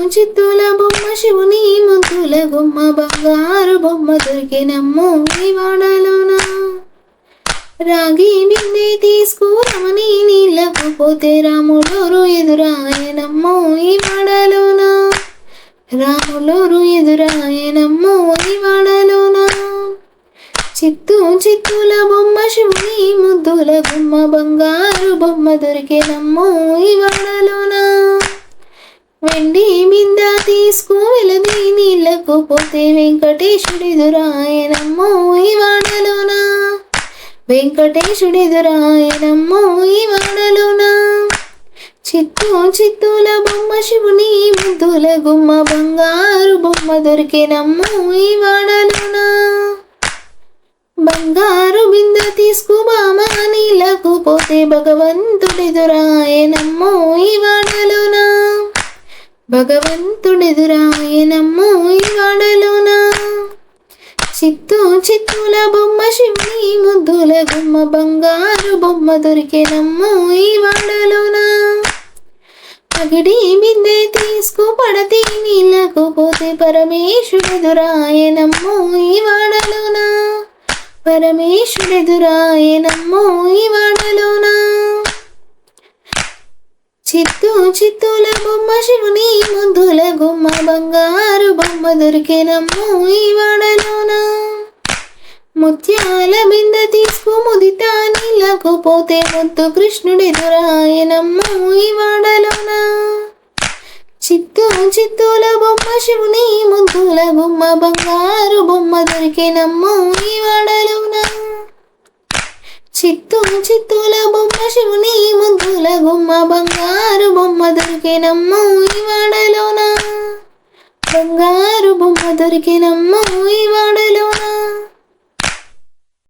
చిత్తుల బొమ్మ శివుని ముద్దుల గుమ్మ బంగారు బొమ్మ దొరికినమ్మో ఈ వాడలోన. రాగి బిందె తీసుకురమని నీళ్ళకు పోతే రాములోరు ఎదురాయనమ్మో ఈ వాడలోన. రాములోరు ఎదురాయనమ్మో ఈ వాడలోన. చిత్తుల బొమ్మ శివుని ముద్దుల గుమ్మ బంగారు బొమ్మ దొరికినమ్మో ఈ వాడలోన. వెండి బింద తీసుకువెలది నీళ్ళకు పోతే వెంకటేశుడెదురాయనమ్మో ఈ వాడలోన. వెంకటేశుడెదురాయనమ్మో ఈ వాడలోన. చిత్తుల బొమ్మ శివుని ముద్దుల గుమ్మ బంగారు బొమ్మ దొరికినమ్మో ఈ వాడలోన. బంగారు బింద తీసుకుబామ నీళ్ళకు పోతే భగవంతుడెదురాయనమ్మో ఈ వాడలోన. భగవంతుడెదురాయనమ్మో ఈ వాడలోన. చిత్తుల బొమ్మ శివుని ముద్దుల గుమ్మ బంగారు బొమ్మ దొరికినమ్మో ఈ వాడలోన. పగిడి బిందె తీసుకు పడతి నీళ్ళకు పోతే పరమేశుడెదురాయనమ్మో ఈ వాడలోన. పరమేశుడెదురాయనమ్మో ఈ వాడలోన. చిత్తుల బొమ్మ శివుని ముద్దుల గుమ్మ బంగారు బొమ్మ దొరికినమ్మో ఈ వాడలోన. ముత్యాల బింద తీసుకు ముదితా నీళ్ళకు పోతే ముద్దు కృష్ణుడెదురాయనమ్మో ఈ వాడలోన. చిత్తుల బొమ్మ శివుని ముద్దుల గుమ్మ బంగారు బొమ్మ దొరికినమ్మో ఈ వాడలోన. చిత్తుల బొమ్మ శివుని ముద్దుల గుమ్మ బంగారు బొమ్మ దొరికినమ్మో ఈ వాడలోన. బంగారు బొమ్మ దొరికినమ్మో ఈ వాడలోన.